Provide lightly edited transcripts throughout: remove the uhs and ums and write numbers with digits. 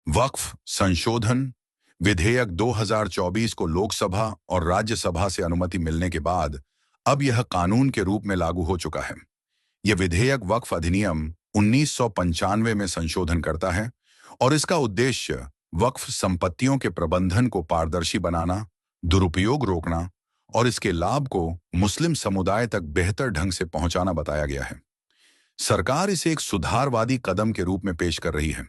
वक्फ संशोधन विधेयक 2024 को लोकसभा और राज्यसभा से अनुमति मिलने के बाद अब यह कानून के रूप में लागू हो चुका है। यह विधेयक वक्फ अधिनियम 1995 में संशोधन करता है और इसका उद्देश्य वक्फ संपत्तियों के प्रबंधन को पारदर्शी बनाना, दुरुपयोग रोकना और इसके लाभ को मुस्लिम समुदाय तक बेहतर ढंग से पहुंचाना बताया गया है। सरकार इसे एक सुधारवादी कदम के रूप में पेश कर रही है,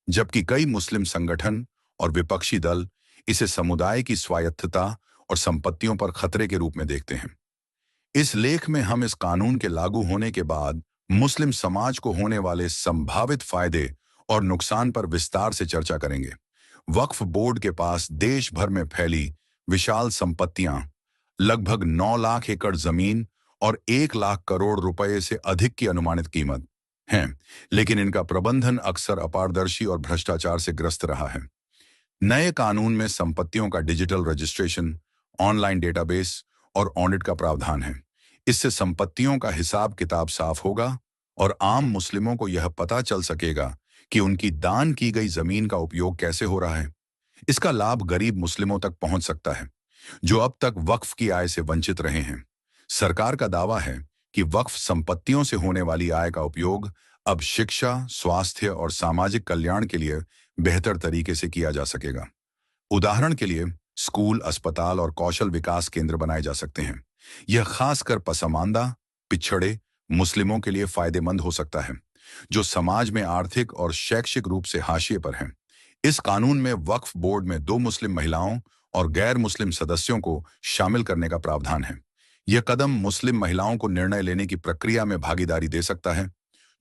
जबकि कई मुस्लिम संगठन और विपक्षी दल इसे समुदाय की स्वायत्तता और संपत्तियों पर खतरे के रूप में देखते हैं। इस लेख में हम इस कानून के लागू होने के बाद मुस्लिम समाज को होने वाले संभावित फायदे और नुकसान पर विस्तार से चर्चा करेंगे। वक्फ बोर्ड के पास देश भर में फैली विशाल संपत्तियां, लगभग 9 लाख एकड़ जमीन और 1 लाख करोड़ रुपए से अधिक की अनुमानित कीमत हैं, लेकिन इनका प्रबंधन अक्सर अपारदर्शी और भ्रष्टाचार से ग्रस्त रहा है। नए कानून में संपत्तियों का डिजिटल रजिस्ट्रेशन, ऑनलाइन डेटाबेस और ऑडिट का प्रावधान है। इससे संपत्तियों का हिसाब किताब साफ होगा और आम मुस्लिमों को यह पता चल सकेगा कि उनकी दान की गई जमीन का उपयोग कैसे हो रहा है। इसका लाभ गरीब मुस्लिमों तक पहुंच सकता है, जो अब तक वक्फ की आय से वंचित रहे हैं। सरकार का दावा है कि वक्फ संपत्तियों से होने वाली आय का उपयोग अब शिक्षा, स्वास्थ्य और सामाजिक कल्याण के लिए बेहतर तरीके से किया जा सकेगा। उदाहरण के लिए स्कूल, अस्पताल और कौशल विकास केंद्र बनाए जा सकते हैं। यह खासकर पसमानदा, पिछड़े मुस्लिमों के लिए फायदेमंद हो सकता है, जो समाज में आर्थिक और शैक्षिक रूप से हाशिए पर हैं। इस कानून में वक्फ बोर्ड में 2 मुस्लिम महिलाओं और गैर मुस्लिम सदस्यों को शामिल करने का प्रावधान है। यह कदम मुस्लिम महिलाओं को निर्णय लेने की प्रक्रिया में भागीदारी दे सकता है,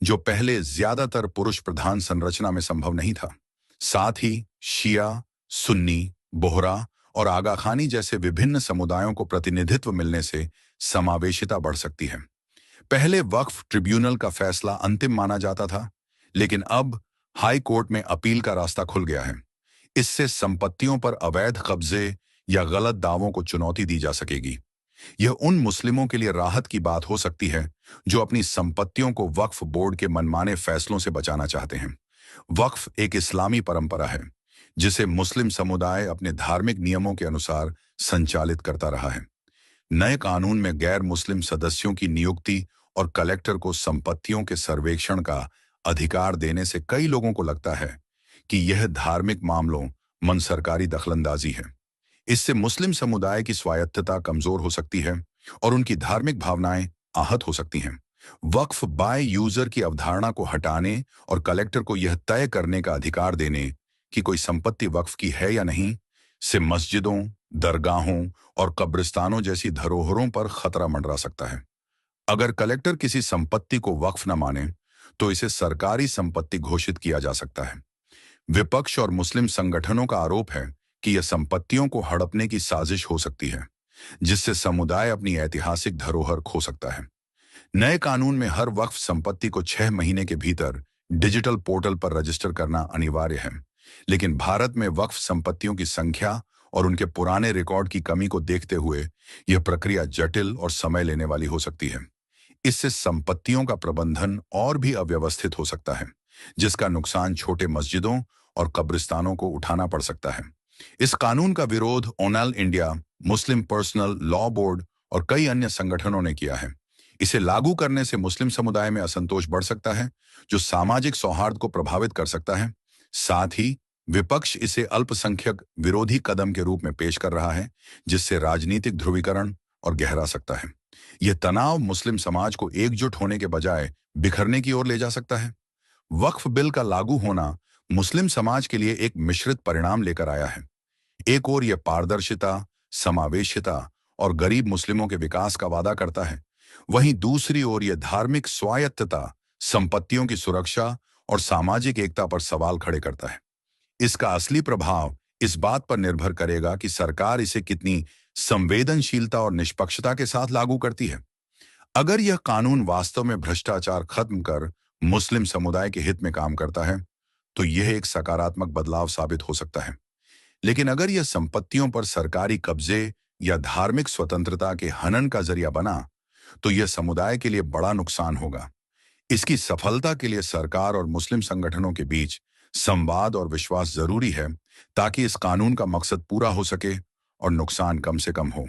जो पहले ज्यादातर पुरुष प्रधान संरचना में संभव नहीं था। साथ ही शिया, सुन्नी, बोहरा और आगा खानी जैसे विभिन्न समुदायों को प्रतिनिधित्व मिलने से समावेशिता बढ़ सकती है। पहले वक्फ ट्रिब्यूनल का फैसला अंतिम माना जाता था, लेकिन अब हाई कोर्ट में अपील का रास्ता खुल गया है। इससे संपत्तियों पर अवैध कब्जे या गलत दावों को चुनौती दी जा सकेगी। यह उन मुस्लिमों के लिए राहत की बात हो सकती है जो अपनी संपत्तियों को वक्फ बोर्ड के मनमाने फैसलों से बचाना चाहते हैं। वक्फ एक इस्लामी परंपरा है, जिसे मुस्लिम समुदाय अपने धार्मिक नियमों के अनुसार संचालित करता रहा है। नए कानून में गैर मुस्लिम सदस्यों की नियुक्ति और कलेक्टर को संपत्तियों के सर्वेक्षण का अधिकार देने से कई लोगों को लगता है कि यह धार्मिक मामलों मन सरकारी दखलंदाजी है। इससे मुस्लिम समुदाय की स्वायत्तता कमजोर हो सकती है और उनकी धार्मिक भावनाएं आहत हो सकती हैं। वक्फ बाय यूजर की अवधारणा को हटाने और कलेक्टर को यह तय करने का अधिकार देने कि कोई संपत्ति वक्फ की है या नहीं, से मस्जिदों, दरगाहों और कब्रिस्तानों जैसी धरोहरों पर खतरा मंडरा सकता है। अगर कलेक्टर किसी संपत्ति को वक्फ न माने, तो इसे सरकारी संपत्ति घोषित किया जा सकता है। विपक्ष और मुस्लिम संगठनों का आरोप है कि यह संपत्तियों को हड़पने की साजिश हो सकती है, जिससे समुदाय अपनी ऐतिहासिक धरोहर खो सकता है। नए कानून में हर वक्फ संपत्ति को 6 महीने के भीतर डिजिटल पोर्टल पर रजिस्टर करना अनिवार्य है, लेकिन भारत में वक्फ संपत्तियों की संख्या और उनके पुराने रिकॉर्ड की कमी को देखते हुए यह प्रक्रिया जटिल और समय लेने वाली हो सकती है। इससे संपत्तियों का प्रबंधन और भी अव्यवस्थित हो सकता है, जिसका नुकसान छोटे मस्जिदों और कब्रिस्तानों को उठाना पड़ सकता है। इस कानून का विरोध all India Muslim personal law board और कई अन्य संगठनों ने किया है। इसे लागू करने से मुस्लिम समुदाय में असंतोष बढ़ सकता है, जो सामाजिक सौहार्द को प्रभावित कर सकता है। साथ ही विपक्ष इसे अल्पसंख्यक विरोधी कदम के रूप में पेश कर रहा है, जिससे राजनीतिक ध्रुवीकरण और गहरा सकता है। यह तनाव मुस्लिम समाज को एकजुट होने के बजाय बिखरने की ओर ले जा सकता है। वक्फ बिल का लागू होना मुस्लिम समाज के लिए एक मिश्रित परिणाम लेकर आया है। एक ओर यह पारदर्शिता, समावेशिता और गरीब मुस्लिमों के विकास का वादा करता है, वहीं दूसरी ओर यह धार्मिक स्वायत्तता, संपत्तियों की सुरक्षा और सामाजिक एकता पर सवाल खड़े करता है। इसका असली प्रभाव इस बात पर निर्भर करेगा कि सरकार इसे कितनी संवेदनशीलता और निष्पक्षता के साथ लागू करती है। अगर यह कानून वास्तव में भ्रष्टाचार खत्म कर मुस्लिम समुदाय के हित में काम करता है, तो यह एक सकारात्मक बदलाव साबित हो सकता है। लेकिन अगर यह संपत्तियों पर सरकारी कब्जे या धार्मिक स्वतंत्रता के हनन का जरिया बना, तो यह समुदाय के लिए बड़ा नुकसान होगा। इसकी सफलता के लिए सरकार और मुस्लिम संगठनों के बीच संवाद और विश्वास जरूरी है ताकि इस कानून का मकसद पूरा हो सके और नुकसान कम से कम हो।